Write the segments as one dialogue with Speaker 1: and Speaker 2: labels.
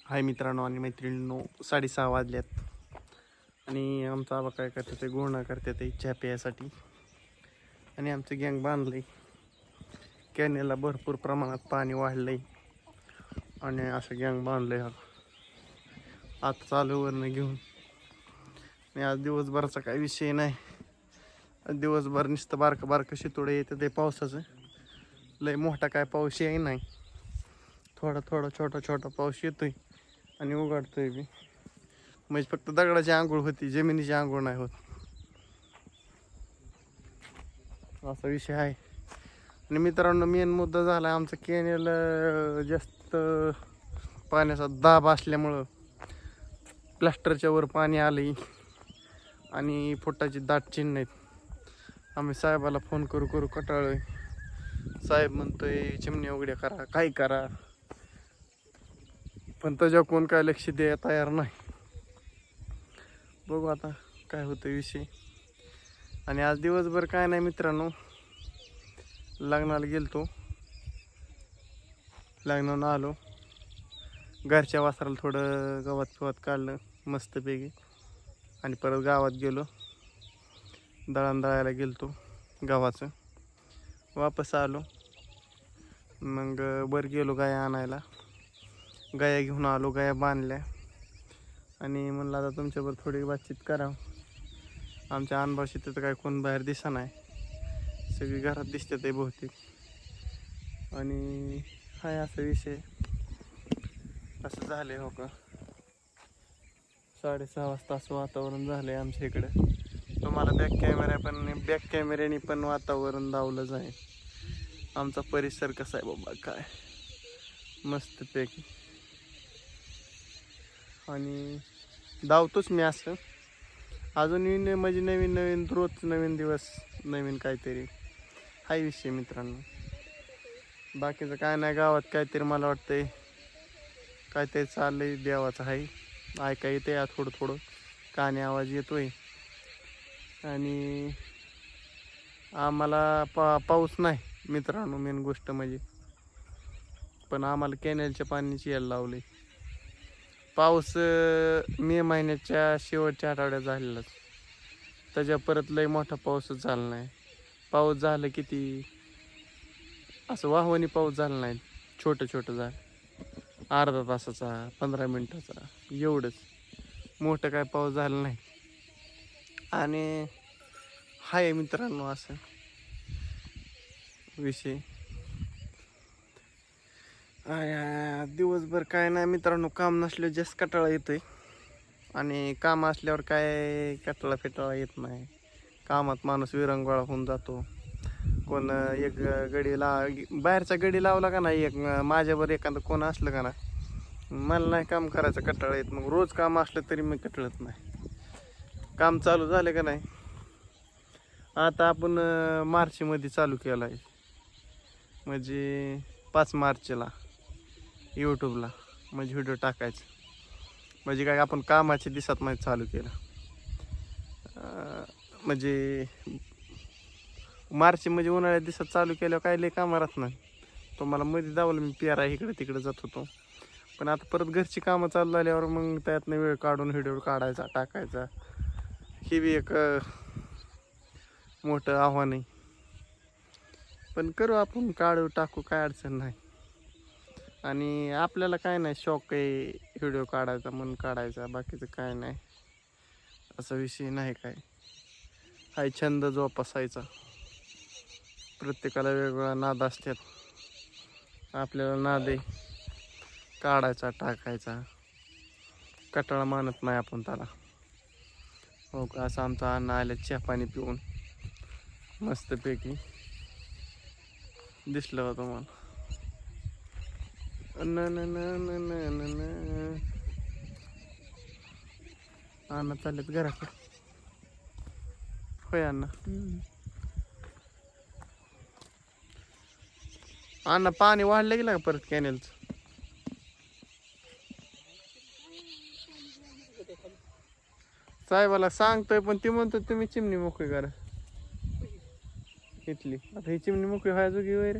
Speaker 1: हाय मित्रांनो आणि मैत्रिणींनो, 6:30 वाजल्यात आणि आमचा आबा काय करते ते गुळणा करते ते चहा प्यायसाठी. आणि आमचं गँग बांधलंय. कॅनेलला भरपूर प्रमाणात पाणी वाढलंय आणि असं गँग बांधलंय. आता चालूवरनं घेऊन आणि आज दिवसभराचा काही विषय नाही. दिवसभर नुसतं बारकं बारकं शितोडं येतं ते पावसाचं. लय मोठा काय पाऊस येई नाही, थोडा थोडा छोटा छोटा पाऊस येतोय आणि उघडतोय बी. म्हणजे फक्त दगडाची आंघोळ होती, जमिनीची आंघोळ नाही होत, असा विषय आहे. आणि मित्रांनो, मेन मुद्दा झाला आमचं कॅनेल जास्त पाण्याचा दाब असल्यामुळं प्लास्टरच्या वर पाणी आलंय आणि फुटाची दाट चिन्ह आहेत. आम्ही साहेबाला फोन करू करू कटाळलोय. साहेब म्हणतोय चिमणी उघड्या करा, काय करा, पण त्याच्यावर कोण काय लक्ष द्यायला तयार नाही. बघू आता काय होतं विषय. आणि आज दिवसभर काय नाही मित्रांनो, लग्नाला गेलतो, लग्नानं आलो, घरच्या वासराला थोडं गवत फिवत काढलं मस्तपैकी आणि परत गावात गेलो, दळण दळायला गेलतो गावाचं, वापस आलो. मग वर गेलो गाया आणायला, गाया घेऊन आलो, गाया बांधल्या आणि म्हणलं आता तुमच्याबरोबर थोडी बातचीत करावं. आमच्या अनभाशी तर काय कोण बाहेर दिसा नाही, सगळी घरात दिसतात आहे बहुतेक. आणि हाय असा विषय, असं झालं आहे. हो का, 6:30 वाजता असं वातावरण झालं आहे आमच्या इकडं. तुम्हाला बॅक कॅमेऱ्याने पण वातावरण दावलंच आहे. आमचा परिसर कसा आहे बाबा, काय मस्तपैकी. आणि धावतोच मी असं अजून म्हणजे नवीन नवीन रोज नवीन दिवस नवीन काहीतरी हाय विषय मित्रांनो. बाकीचं काय नाही, गावात काहीतरी मला वाटतंय काहीतरी चाललंय देवाचं आहे, ऐका येते या थोडं थोडं काने आवाज येतोय. आणि आम्हाला पाऊस नाही मित्रांनो, मेन गोष्ट म्हणजे, पण आम्हाला कॅनेलच्या पाण्याची यायला लावले. पाऊस मे महिन्याच्या शेवटच्या आठवड्यात झालेलाच, त्याच्या परत लय मोठा पाऊसच झाला नाही. पाऊस झालं किती, असं वाहवानी पाऊस झाला नाही, छोटं छोटं झालं, अर्धा तासाचा 15 मिनिटाचा एवढंच, मोठं काय पाऊस झाला नाही. आणि हाय मित्रांनो असं विषय. दिवसभर काय नाही मित्रांनो, काम नसल्यावर जास्त कटाळा येतोय आणि काम असल्यावर काय कटाळा फेटाळा येत नाही. कामात माणूस विरंगुळा होऊन जातो. कोण एक बाहेरचा गडी लावला का नाही, एक माझ्यावर एखादं कोण असलं का ना, मला नाही काम करायचं कटाळा येत. मग रोज काम असलं तरी मी कटाळत नाही. काम चालू झालं का नाही, आता आपण मार्चमध्ये चालू केलं आहे, म्हणजे 5 मार्चला यूट्यूबला म्हणजे व्हिडिओ टाकायचं. म्हणजे काय, आपण कामाच्या दिवसात मध्ये चालू केलं. म्हणजे मार्च म्हणजे उन्हाळ्यात दिवसात चालू केल्यावर काय लय कामं राहत नाही. तुम्हाला मध्ये दावलं मी पेरा इकडे तिकडे जात होतो, पण आता परत घरची कामं चालू झाल्यावर मग त्यातनं वेळ काढून व्हिडिओ काढायचा टाकायचा, हे बी एक मोठं आव्हान आहे. पण करू आपण, काढू टाकू, काय अडचण नाही. आणि आपल्याला काय नाही, शौक आहे व्हिडिओ काढायचा, मन काढायचा, बाकीचं काय नाही, असा विषय नाही काय. हाय छंद जोपासायचा. प्रत्येकाला वेगवेगळा नाद असतात, आपल्याला नाद आहे काढायचा टाकायचा, कटाळा मानत नाही आपण त्याला. हो का, असं आमचा अन्न आलं चहा पाणी पिऊन मस्तपैकी दिसलं होतं मला. अण्णा चाललेत घराकडे. होय अण्णा. अण्णा पाणी वाढलं गेलं का परत कॅनेलचं? साहेबाला सांगतोय पण ती म्हणतो तुम्ही चिमणी मोकळी करा इथली. आता ही चिमणी मोकळी व्हायचो की वैरे,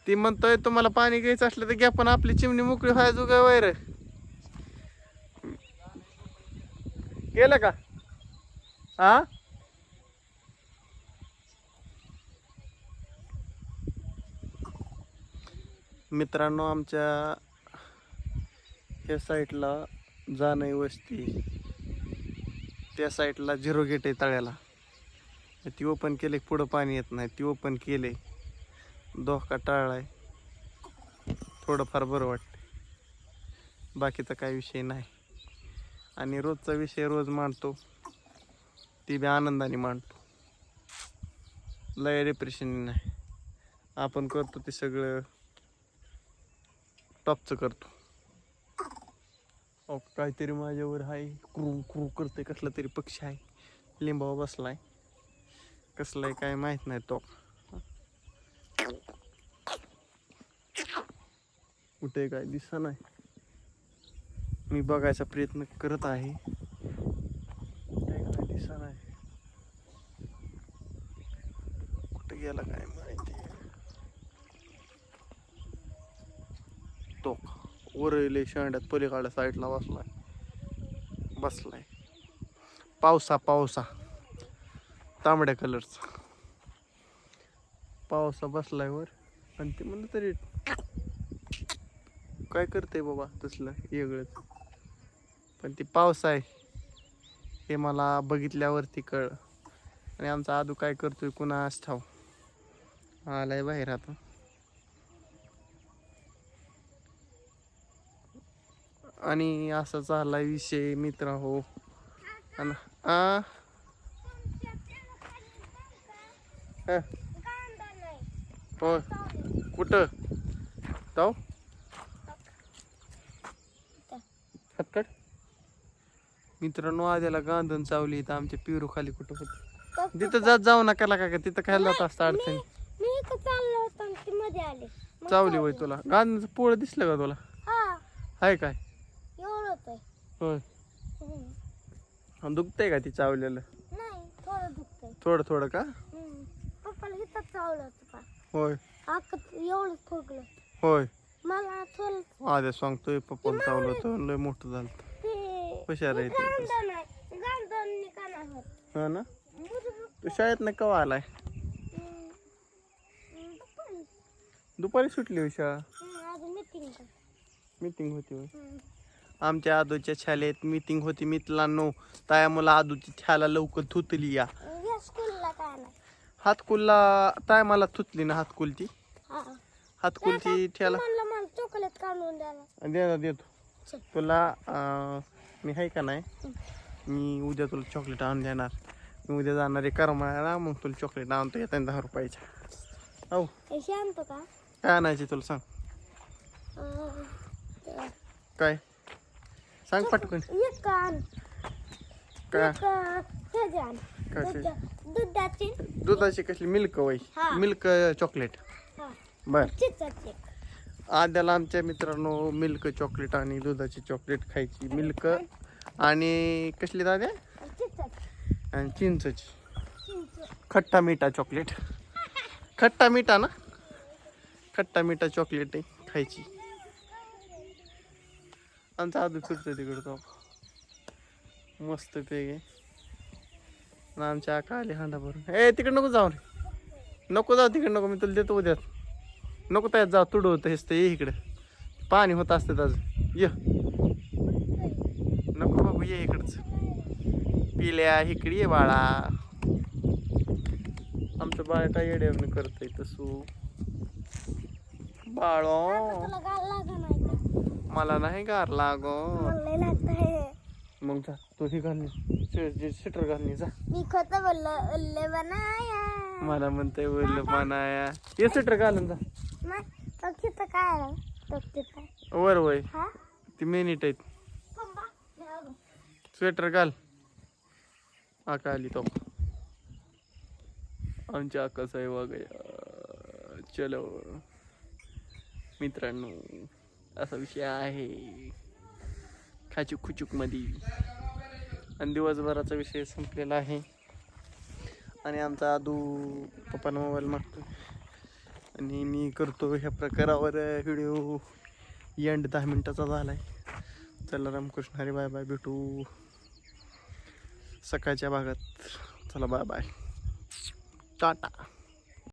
Speaker 1: ती म्हणतोय तुम्हाला पाणी घ्यायचं असलं तर घ्या, पण आपली चिमणी मोकळी व्हायचो काय वैर गेलं का? हा मित्रांनो, आमच्या ह्या साईडला जाणं वस्ती, त्या साईडला 0 गेट आहे तळ्याला. ती ओपन केले, पुढं पाणी येत नाही. ती ओपन केले, धोका टाळलाय. थोडंफार बरं वाटते, बाकीचा काही विषय नाही. आणि रोजचा विषय रोज मांडतो, ती बी आनंदाने मांडतो. लय डिप्रेशन नाही, आपण करतो ते सगळं टॉपचं करतो. काहीतरी माझ्यावर आहे, क्रू क्रू करते. कसला तरी पक्षी आहे, लिंबावर बसलाय. कसलाय काय माहित नाही. तो कुठे काय दिसा नाही. मी बघायचा प्रयत्न करत आहे, कुठे काय दिसा नाही. कुठे गेला काय माहिती. तो वरले शेंड्यात पलीकडल्या साईडला बसलाय. पावसा तांबड्या कलरचा पावसा बसलाय वर. आणि ते म्हणलं तरी काय करते बाबा तसलं वेगळंच. पण ती पाऊस आहे हे मला बघितल्यावरती कळ. आणि आमचा आदू काय करतोय कुणास ठाव. आलाय बाहेर आता. आणि असा चाललाय विषय मित्र हो. हो कुठं जाऊ हातकड. मित्रांनो, आद्याला गांधून चावली तर आमच्या पिरू खाली कुठं होत. तिथं जाऊ नका का तिथं खायला जात असतं अडचणी. चावली होय तुला? गांधीचं पोळ दिसलं का तुला? हाय काय होय? दुखतंय का ती चावलेलं? थोडं थोडं का? होय होय. आद्या सांगतोय पप्पा चावलं होतं, लय मोठं झालं. हुशार आहे हा ना. तू शाळेत ना कवा आलाय? दुपारी सुटली होय शाळा? मीटिंग होती होय. आमच्या आदूच्या शाळेत मीटिंग होती मित्रांनो. त्यामुळे आदूची छाला लवकर थुतली. या हातकुलला ताय मला थुतली ना हातकुलची. हातकुलची ठेला चॉकलेट काढून द्यायला देतो तुला. मी आहे का नाही, मी उद्या तुला चॉकलेट आणून देणार. मी उद्या जाणार आहे करमाळ्याला, मग तुला चॉकलेट आणतो येताना 10 रुपयाच्या. हो काय आणायचे तुला सांग. काय सांग पटकन. दुधाची कसली? मिल्क वय मिल्क चॉकलेट. बर. आद्याला आमच्या मित्रांनो मिल्क चॉकलेट आणि दुधाची चॉकलेट खायची. मिल्क आणि कसली दाद्या? आणि चिंचची खट्टा मिठा चॉकलेट. खट्टा मिठा ना, खट्टा मिठा चॉकलेट आहे खायची. आमचा आदू फिरतोय तिकडे तो मस्त पे. आमच्या आका आली हांडा भरून. तिकडे नको जाऊ रे, नको जाऊ तिकडे नको. मी तुला देतो उद्यात. नको त्यात जाऊ, तुडू होतं हेच. ये इकडे पाणी होत असते त्याचं. ये नको बाबू, ये इकडच. पिल्या इकडे ये बाळा. आमचं बाळ काय येड्यावरून करतंय तसू. बाळो मला नाही गार लागो. मग जा तू ही घालणी स्वेटर घालणी जा. मी खत बनाया मला म्हणते बोललं बनाया. ये स्वेटर घालून जा. वर वय ती मिनिट आहेत. स्वेटर घाल. आका आली तो आमच्या आकाश आहे वागया. चलो मित्रांनो, असा विषय आहे खाचूक खुचूक मध्ये. आणि दिवसभराचा विषय संपलेला आहे. आणि आमचा आदू पप्पांना मोबाईल मागतो. आणि मी करतो ह्या प्रकारावर व्हिडिओ एंड 10 मिनटाचा झाला आहे. चला रामकृष्ण हरी, बाय बाय, भेटू सकाळच्या भागात. चला बाय बाय, टाटा.